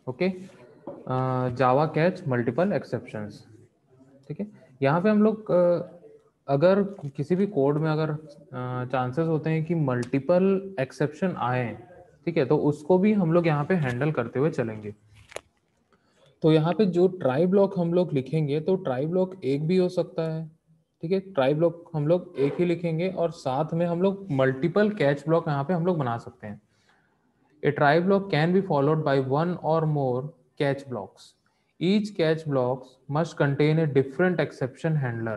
Okay, जावा catch multiple exceptions. ठीक है, यहाँ पे हम लोग अगर किसी भी कोड में अगर चांसेस होते हैं कि मल्टीपल एक्सेप्शन आए, ठीक है, तो उसको भी हम लोग यहाँ पे हैंडल करते हुए चलेंगे। तो यहाँ पे जो ट्राई ब्लॉक हम लोग लिखेंगे, तो ट्राई ब्लॉक एक भी हो सकता है। ठीक है, ट्राई ब्लॉक हम लोग एक ही लिखेंगे और साथ में हम लोग मल्टीपल कैच ब्लॉक यहाँ पे हम लोग बना सकते हैं। A try block can be followed by one or more catch blocks. Each catch block must contain a different exception handler.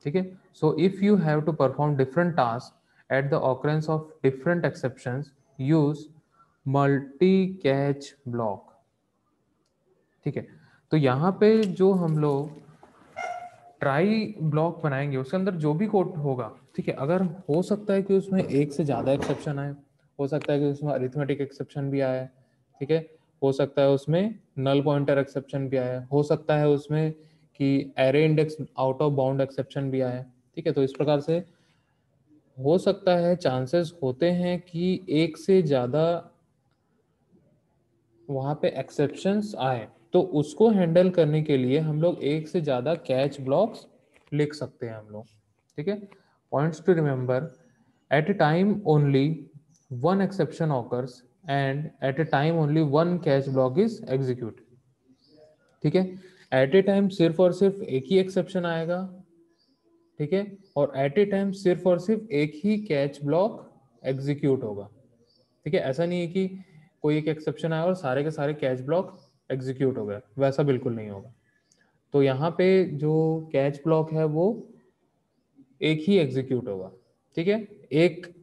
ठीक है, so if you have to perform different tasks at the occurrence of different exceptions, use multi-catch block. ठीक है, तो यहाँ पे जो हम लोग ट्राई ब्लॉक बनाएंगे उसके अंदर जो भी कोड होगा, ठीक है, अगर हो सकता है कि उसमें एक से ज़्यादा एक्सेप्शन आए, हो सकता है कि उसमें अरिथमेटिक एक्सेप्शन भी आए, ठीक है, हो सकता है उसमें नल पॉइंटर एक्सेप्शन भी आए, हो सकता है उसमें कि array index out of bound exception भी आए। ठीक है, तो इस प्रकार से हो सकता है, चांसेस होते हैं कि एक से ज़्यादा वहाँ पे एक्सेप्शंस आए, तो उसको हैंडल करने के लिए हम लोग एक से ज़्यादा कैच ब्लॉक्स लिख सकते हैं हम लोग। ठीक है, points to remember, at a time only one exception occurs and at a time only one catch block is execute. ठीक है, एट ए टाइम सिर्फ और सिर्फ एक ही एक्सेप्शन आएगा, ठीक है, और एट ए टाइम सिर्फ और सिर्फ एक ही कैच ब्लॉक एग्जीक्यूट होगा। ठीक है, ऐसा नहीं है कि कोई एक एक्सेप्शन आया और सारे के सारे कैच ब्लॉक एग्जीक्यूट हो गए, वैसा बिल्कुल नहीं होगा। तो यहाँ पे जो कैच ब्लॉक है वो एक ही एग्जीक्यूट होगा। ठीक है, एक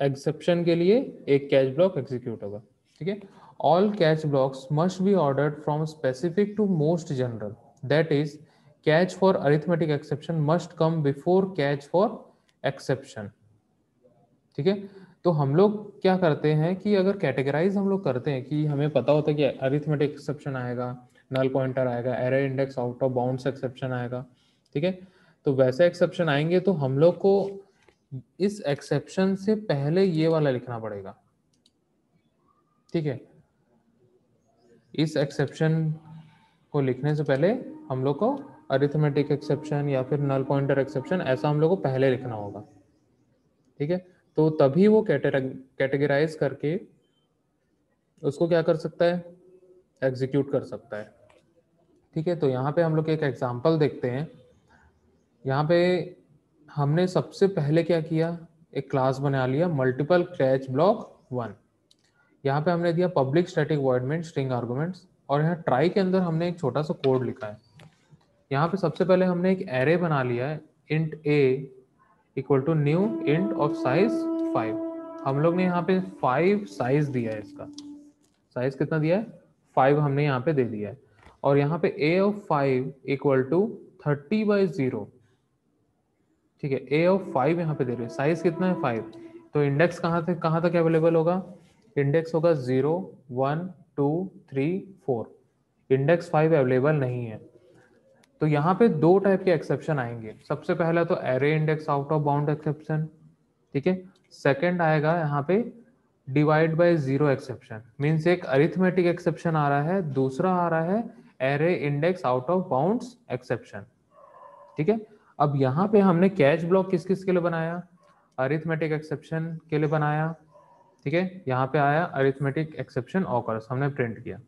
एक्सेप्शन के लिए एक कैच ब्लॉक एग्जीक्यूट होगा। ठीक है, all catch blocks must be ordered from specific to most general, that is catch for arithmetic exception must come before catch for exception. ठीक है, तो हम लोग क्या करते हैं कि अगर कैटेगराइज हम लोग करते हैं कि हमें पता होता है कि अरिथमेटिक एक्सेप्शन आएगा, नल पॉइंटर आएगा, error index out of bounds exception आएगा। ठीक है, तो वैसे एक्सेप्शन आएंगे तो हम लोग को इस एक्सेप्शन से पहले ये वाला लिखना पड़ेगा। ठीक है, इस एक्सेप्शन को लिखने से पहले हम लोग को अरिथमेटिक एक्सेप्शन या फिर नल पॉइंटर एक्सेप्शन ऐसा हम लोग को पहले लिखना होगा। ठीक है, तो तभी वो कैटेगराइज करके उसको क्या कर सकता है, एग्जीक्यूट कर सकता है। ठीक है, तो यहाँ पे हम लोग एक एग्जांपल देखते हैं। यहाँ पे हमने सबसे पहले क्या किया, एक क्लास बना लिया मल्टीपल कैच ब्लॉक 1। यहाँ पे हमने दिया public static void main string arguments, और यहाँ ट्राई के अंदर हमने एक छोटा सा कोड लिखा है। यहाँ पे सबसे पहले हमने एक एरे बना लिया है, int a equal to new int of size 5। हम लोग ने यहाँ पे 5 साइज दिया है, इसका साइज कितना दिया है, 5 हमने यहाँ पे दे दिया है। और यहाँ पे a ऑफ 5 इक्वल टू 30/0। ठीक है, a ऑफ 5 यहाँ पे दे रहे हैं, साइज कितना है 5, तो इंडेक्स कहाँ तक अवेलेबल होगा, इंडेक्स होगा 0 1 2 3 4, इंडेक्स 5 अवेलेबल नहीं है। तो यहाँ पे दो टाइप के एक्सेप्शन आएंगे, सबसे पहला तो array index out of bound exception. ठीक है, सेकंड आएगा यहाँ पे divide by zero exception, means एक अरिथमेटिक एक्सेप्शन आ रहा है, दूसरा आ रहा है array index out of bounds exception. ठीक है, अब यहाँ पे हमने कैच ब्लॉक किस किस के लिए बनाया, अरिथमेटिक एक्सेप्शन के लिए बनाया। ठीक है, यहाँ पे आया अरिथमेटिक एक्सेप्शन ऑकर्स, हमने प्रिंट किया।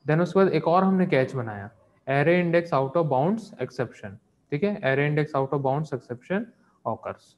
देन उसके बाद एक और हमने कैच बनाया, array index out of bounds exception. ठीक है, array index out of bounds exception occurs,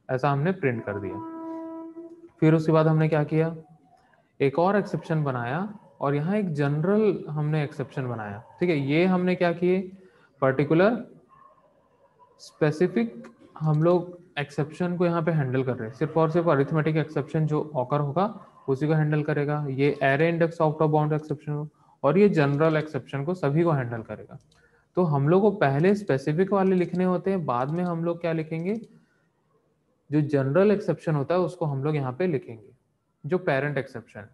ऐसा हमने प्रिंट कर दिया। फिर उसके बाद हमने क्या किया, एक और एक्सेप्शन बनाया, और यहाँ एक जनरल हमने एक्सेप्शन बनाया। ठीक है, ये हमने क्या किए, पर्टिकुलर स्पेसिफिक हम लोग एक्सेप्शन को यहाँ पे हैंडल कर रहे हैं, सिर्फ और सिर्फ अरिथमेटिक एक्सेप्शन जो ऑकर होगा उसी को हैंडल करेगा, ये array index out of bound exception और ये जनरल एक्सेप्शन को सभी को हैंडल करेगा। तो हम लोग को पहले स्पेसिफिक वाले लिखने होते हैं, बाद में हम लोग क्या लिखेंगे, जो जनरल एक्सेप्शन होता है उसको हम लोग यहाँ पे लिखेंगे, जो पेरेंट एक्सेप्शन।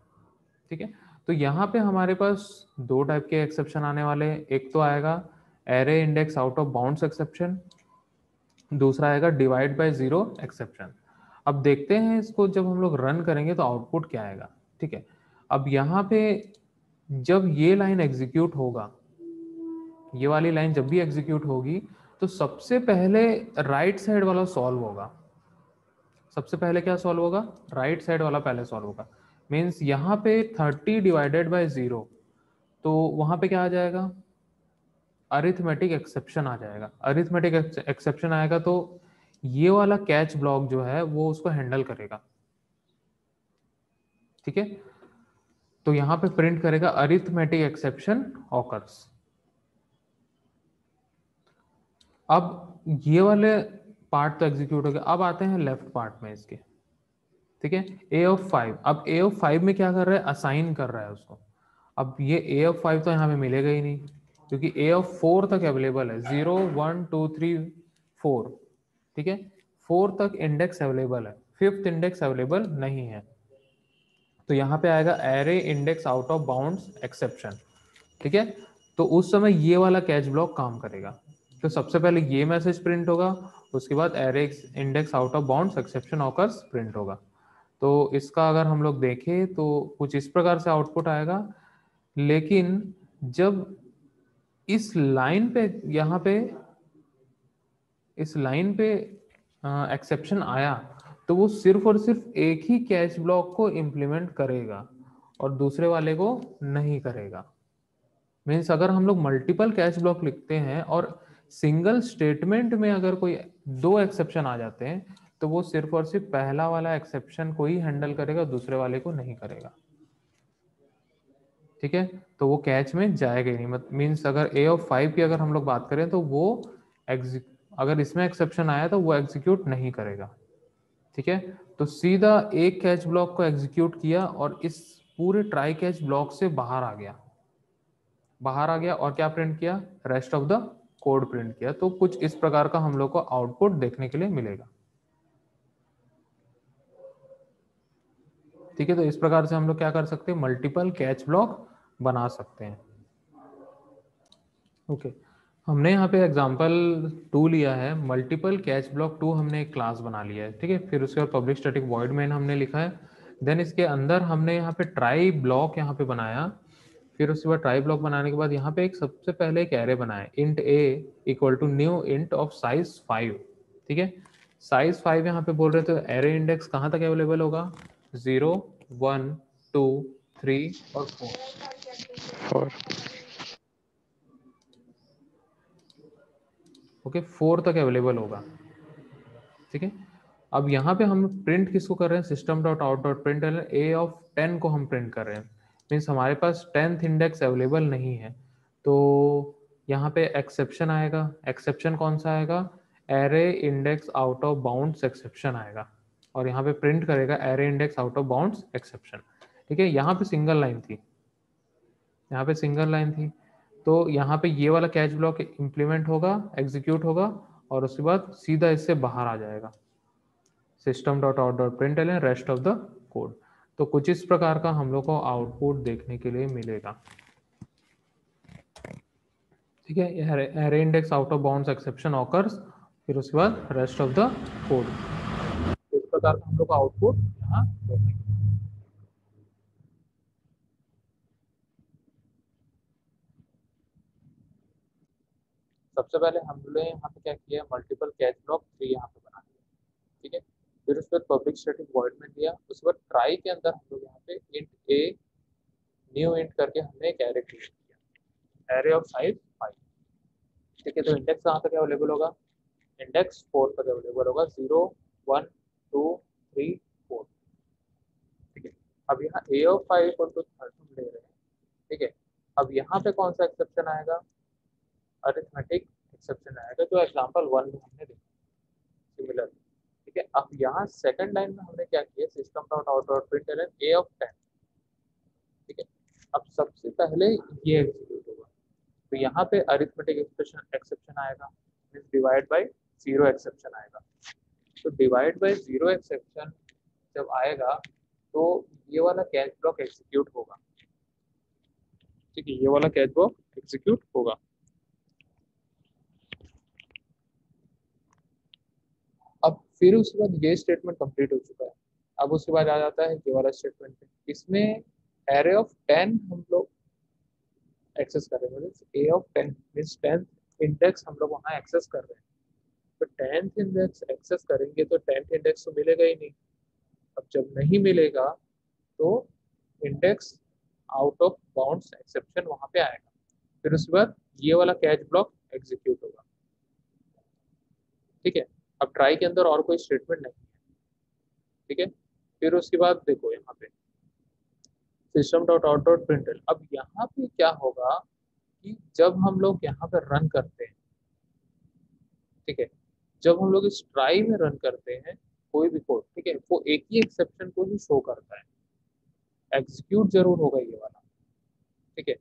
ठीक है, तो यहाँ पे हमारे पास दो टाइप के एक्सेप्शन आने वाले हैं, एक तो आएगा array index out of bounds exception, दूसरा आएगा डिवाइड बाय जीरो एक्सेप्शन। अब देखते हैं इसको जब हम लोग रन करेंगे तो आउटपुट क्या आएगा। ठीक है, अब यहाँ पे जब ये लाइन एग्जीक्यूट होगा, ये वाली लाइन जब भी एग्जीक्यूट होगी तो सबसे पहले राइट साइड वाला सॉल्व होगा। सबसे पहले क्या सॉल्व होगा? राइट साइड वाला पहले सॉल्व होगा। मीन्स यहाँ पे 30 डिवाइडेड बाय 0, तो वहां पे क्या आ जाएगा? अरिथमेटिक एक्सेप्शन आ जाएगा। अरिथमेटिक एक्सेप्शन आएगा तो ये वाला कैच ब्लॉक जो है वो उसको हैंडल करेगा। ठीक है, तो यहां पे प्रिंट करेगा अरिथमेटिक एक्सेप्शन ऑकर्स। अब ये वाले पार्ट तो एग्जीक्यूट हो गया, अब आते हैं लेफ्ट पार्ट में इसके। ठीक है, ए ऑफ 5, अब ए ऑफ 5 में क्या कर रहा है? असाइन कर रहा है उसको। अब ये ए ऑफ 5 तो यहाँ पे मिलेगा ही नहीं, क्योंकि ए ऑफ 4 तक अवेलेबल है, 0 1 2 3 4। ठीक है, 4 तक इंडेक्स अवेलेबल है, फिफ्थ इंडेक्स अवेलेबल नहीं है। तो यहाँ पे आएगा array index out of bounds exception. ठीक है, तो उस समय ये वाला कैच ब्लॉक काम करेगा। तो सबसे पहले ये मैसेज प्रिंट होगा, उसके बाद array index out of bounds exception occurs print होगा। तो इसका अगर हम लोग देखें तो कुछ इस प्रकार से आउटपुट आएगा। लेकिन जब इस लाइन पे, यहाँ पे इस लाइन पे एक्सेप्शन आया, तो वो सिर्फ और सिर्फ एक ही कैच ब्लॉक को इम्प्लीमेंट करेगा और दूसरे वाले को नहीं करेगा। मीन्स अगर हम लोग मल्टीपल कैच ब्लॉक लिखते हैं और सिंगल स्टेटमेंट में अगर कोई दो एक्सेप्शन आ जाते हैं, तो वो सिर्फ और सिर्फ पहला वाला एक्सेप्शन को ही हैंडल करेगा, दूसरे वाले को नहीं करेगा। ठीक है, तो वो कैच में जाएगा ही नहीं। मीन्स अगर ए ऑफ 5 की अगर हम लोग बात करें तो वो अगर इसमें एक्सेप्शन आया तो वो एग्जीक्यूट नहीं करेगा। ठीक है, तो सीधा एक कैच ब्लॉक को एग्जीक्यूट किया और इस पूरे ट्राई कैच ब्लॉक से बाहर आ गया। और क्या प्रिंट किया? Rest of the code print किया। तो कुछ इस प्रकार का हम लोग को आउटपुट देखने के लिए मिलेगा। ठीक है, तो इस प्रकार से हम लोग क्या कर सकते हैं? मल्टीपल कैच ब्लॉक बना सकते हैं। ओके, हमने यहाँ पे एग्जांपल 2 लिया है, मल्टीपल कैच ब्लॉक 2 हमने एक क्लास बना लिया है। ठीक है, फिर उसके बाद पब्लिक स्टैटिक वॉइड मेन हमने लिखा है। देन इसके अंदर हमने यहाँ पे ट्राई ब्लॉक यहाँ पे बनाया। फिर उसके बाद ट्राई ब्लॉक बनाने के बाद यहाँ पे एक सबसे पहले एक एरे बनाया, int a equal to new int of size 5। ठीक है, साइज 5 यहाँ पे बोल रहे थे, एरे इंडेक्स कहाँ तक अवेलेबल होगा? 0 1 2 3 और 4। ओके, 4 तक अवेलेबल होगा। ठीक है, अब यहाँ पे हम प्रिंट किसको कर रहे हैं? System dot out dot print A of 10 को हम प्रिंट कर रहे हैं। मीन्स हमारे पास 10th इंडेक्स अवेलेबल नहीं है, तो यहाँ पे एक्सेप्शन आएगा। एक्सेप्शन कौन सा आएगा? Array index out of bounds exception आएगा, और यहाँ पे प्रिंट करेगा array index out of bounds exception. ठीक है, यहाँ पे सिंगल लाइन थी, तो यहाँ पे ये वाला कैच ब्लॉक इम्प्लीमेंट होगा, एग्जीक्यूट होगा, और उसके बाद सीधा इससे बाहर आ जाएगा, system dot out dot print L rest of the code. तो कुछ इस प्रकार का हम लोग को आउटपुट देखने के लिए मिलेगा। ठीक है, array index out of bounds exception occurs, फिर उसके बाद रेस्ट ऑफ द कोड। इस प्रकार का हम लोग का आउटपुट यहाँ देखने को मिलेगा। सबसे पहले हमने यहाँ पे क्या किया? मल्टीपल कैच ब्लॉक 3 यहाँ पे बना दिया। ठीक है, फिर उसके बाद पब्लिक स्टैटिक वॉइड में दिया, उसके बाद ट्राई के अंदर हम लोग यहाँ पे इंट ए न्यू इंट करके हमने एक एरे क्रिएट किया, एरे ऑफ साइज 5। ठीक है, तो इंडेक्स कहाँ तक अवेलेबल होगा? इंडेक्स 4 तक अवेलेबल होगा, 0 1 2 3 4। ठीक है, अब यहाँ ए ऑफ 5 को तो 30 ले रहे हैं। ठीक है, अब यहाँ पे कौन सा एक्सेप्शन आएगा? अरिथमेटिक एक्सेप्शन आएगा, जो एग्जांपल 1 में हमने देखा सिमिलर। ठीक है, अब यहाँ सेकंड लाइन में हमने क्या किया? System dot out dot println A of 10। ठीक है, अब सबसे पहले ये एग्जीक्यूट होगा, तो यहाँ पे अरिथमेटिक एक्सेप्शन आएगा, मींस डिवाइड बाय 0 एक्सेप्शन आएगा। तो डिवाइड बाय 0 एक्सेप्शन जब आएगा तो ये वाला कैच ब्लॉक एग्जीक्यूट होगा। ठीक है, ये वाला कैच ब्लॉक एग्जीक्यूट होगा। अब फिर उसके बाद ये स्टेटमेंट कंप्लीट हो चुका है। अब उसके बाद आ जाता है ये वाला स्टेटमेंट पे। इसमें एरे ऑफ 10 हम लोग एक्सेस कर रहे हैं, ए ऑफ 10 मीन्स 10th इंडेक्स हम लोग वहाँ एक्सेस कर रहे हैं। तो 10th इंडेक्स एक्सेस करेंगे तो 10th इंडेक्स तो मिलेगा ही नहीं। अब जब नहीं मिलेगा तो index out of bounds exception वहां पे आएगा। फिर उसके बाद ये वाला कैच ब्लॉक एग्जीक्यूट होगा। ठीक है, अब ट्राई के अंदर और कोई स्टेटमेंट नहीं है। ठीक है, फिर उसके बाद देखो यहाँ पे सिस्टम डॉट आउट डॉट प्रिंटल। अब यहाँ पे क्या होगा कि जब हम लोग यहाँ पे रन करते हैं, ठीक है, जब हम लोग इस ट्राई में रन करते हैं कोई भी कोड, ठीक है, वो एक ही एक्सेप्शन को ही शो करता है, एग्जीक्यूट जरूर होगा ये वाला। ठीक है,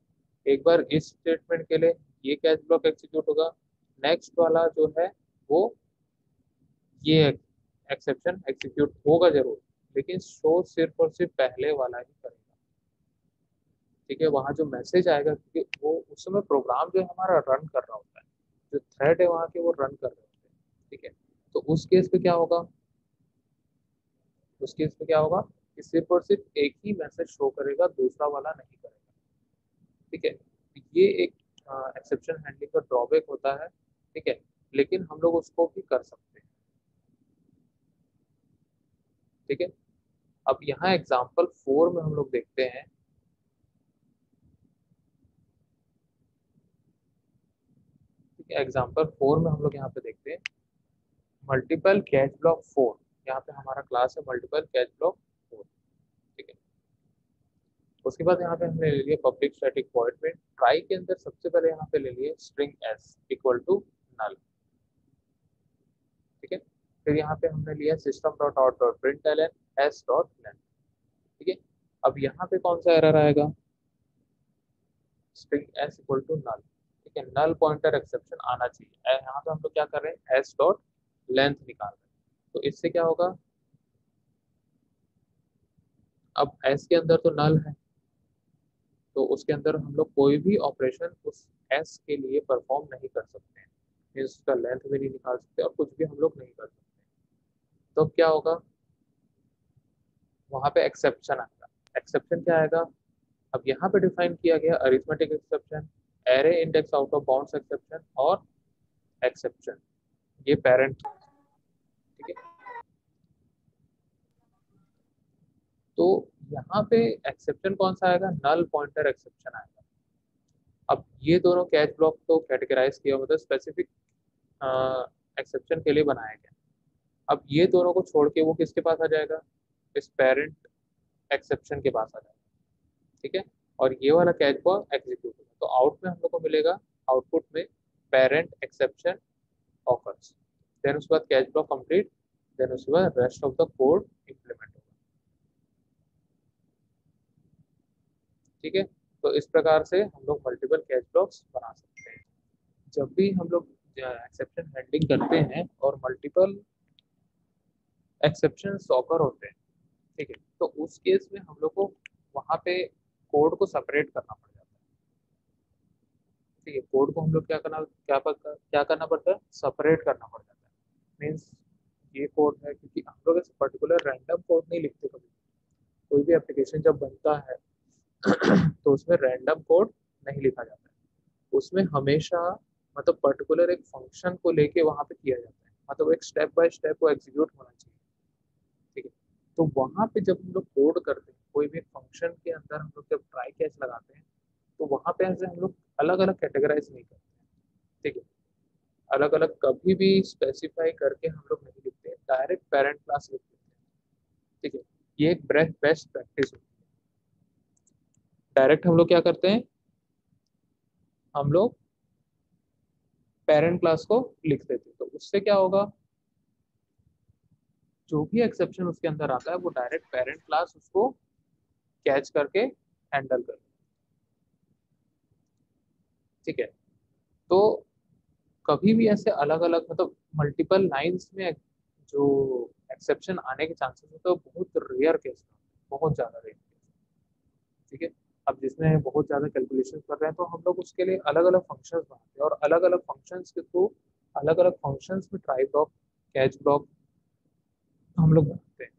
एक बार इस स्टेटमेंट के लिए ये कैच ब्लॉक एग्जीक्यूट होगा, नेक्स्ट वाला जो है वो ये एक्सेप्शन एग्जीक्यूट होगा जरूर, लेकिन शो सिर्फ और सिर्फ पहले वाला ही करेगा। ठीक है, वहां जो मैसेज आएगा, क्योंकि वो उस समय प्रोग्राम जो है हमारा रन कर रहा होता है, जो थ्रेड है वहाँ के वो रन कर रहे होते हैं। ठीक है, तो उस केस पे क्या होगा, उस केस में क्या होगा कि सिर्फ और सिर्फ एक ही मैसेज शो करेगा, दूसरा वाला नहीं करेगा। ठीक है, तो ये एक एक्सेप्शन हैंडलिंग का ड्रॉबैक होता है। ठीक है, लेकिन हम लोग उसको भी कर सकते हैं। ठीक है, अब यहाँ एग्जाम्पल 4 में हम लोग देखते हैं। ठीक है, एग्जाम्पल 4 में हम लोग यहाँ पे देखते हैं मल्टीपल कैच ब्लॉक 4। यहाँ पे हमारा क्लास है मल्टीपल कैच ब्लॉक 4। ठीक है, उसके बाद यहाँ पे हमने ले लिया पब्लिक स्टैटिक वॉइड में ट्राई के अंदर सबसे पहले यहाँ पे ले लिए string s equal to null. ठीक है, फिर यहाँ पे हमने लिया system dot out dot print l n s dot length. ठीक है, अब यहाँ पे कौन सा एरर आएगा, string s equal to null. ठीक है, नल पॉइंटर एक्सेप्शन आना चाहिए। यहाँ पे हम लोग क्या कर रहे हैं, एस डॉट लेंथ निकाल रहे हैं। तो इससे क्या होगा, अब एस के अंदर तो नल है, तो उसके अंदर हम लोग कोई भी ऑपरेशन उस एस के लिए परफॉर्म नहीं कर सकते हैं, मीन्स उसका लेंथ भी नहीं निकाल सकते और कुछ भी हम लोग नहीं कर सकते। तो अब क्या होगा, वहां पे एक्सेप्शन आएगा। एक्सेप्शन क्या आएगा, अब यहाँ पे डिफाइन किया गया arithmetic exception, array index out of bounds exception और एक्सेप्शन, ये पेरेंट। ठीक है, तो यहाँ पे एक्सेप्शन कौन सा आएगा, नल पॉइंटर एक्सेप्शन आएगा। अब ये दोनों कैच ब्लॉक तो कैटेगराइज किया मतलब स्पेसिफिक एक्सेप्शन के लिए बनाया गया। अब ये दोनों को छोड़ के वो किसके पास आ जाएगा, इस पेरेंट एक्सेप्शन के पास आ जाएगा। ठीक है, और ये वाला कैच ब्लॉक एग्जीक्यूट होगा, तो आउट में हम लोग को मिलेगा, आउटपुट में पेरेंट एक्सेप्शन ऑफर्स, देन उसके बाद कैच ब्लॉक कंप्लीट, देन उसके बाद rest of the code implement होगा। ठीक है, तो इस प्रकार से हम लोग मल्टीपल कैच ब्लॉक्स बना सकते हैं। जब भी हम लोग एक्सेप्शन हैंडलिंग करते हैं और मल्टीपल एक्सेप्शन ऑकर होते हैं, ठीक है, तो उस केस में हम लोग को वहाँ पे कोड को सेपरेट करना पड़ जाता है। ठीक है, कोड को हम लोग क्या करना पड़ता है, सेपरेट करना पड़ जाता है। मीन्स ये कोड है, क्योंकि हम लोग ऐसे पर्टिकुलर रैंडम कोड नहीं लिखते कभी। कोई भी एप्लीकेशन जब बनता है तो उसमें रैंडम कोड नहीं लिखा जाता है, उसमें हमेशा मतलब पर्टिकुलर एक फंक्शन को लेके वहां पे किया जाता है, मतलब एक स्टेप बाय स्टेप वो एग्जीक्यूट होना चाहिए। ठीक है, तो वहां पे जब हम लोग कोड करते हैं कोई भी फंक्शन के अंदर हम लोग जब ट्राई कैच लगाते हैं, तो वहां पे ऐसे हम लोग अलग अलग कैटेगराइज नहीं करते हैं। ठीक है, अलग अलग कभी भी स्पेसिफाई करके हम लोग नहीं लिखते हैं, डायरेक्ट पेरेंट क्लास लिख देते हैं। ठीक है, ये एक बेस्ट प्रैक्टिस होती है। डायरेक्ट हम लोग क्या करते हैं, हम लोग पेरेंट क्लास को लिख देते हैं, तो उससे क्या होगा, जो भी एक्सेप्शन उसके अंदर आता है वो डायरेक्ट पेरेंट क्लास उसको कैच करके हैंडल कर। ठीक है, तो कभी भी ऐसे अलग अलग मतलब मल्टीपल लाइंस में जो एक्सेप्शन आने के चांसेस होते हैं वो बहुत रेयर केस में, बहुत ज़्यादा रेयर केस। ठीक है, अब जिसमें बहुत ज़्यादा कैलकुलेशन कर रहे हैं तो हम लोग उसके लिए अलग अलग फंक्शंस बनाते हैं और अलग अलग फंक्शंस के थ्रू अलग अलग फंक्शंस में ट्राई ब्लॉक कैच ब्लॉक हम लोग बनाते हैं।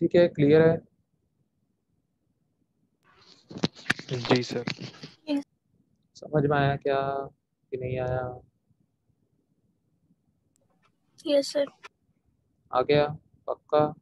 ठीक है, क्लियर है। जी सर। समझ में आया क्या कि नहीं आया? Yes sir. आ गया? पक्का?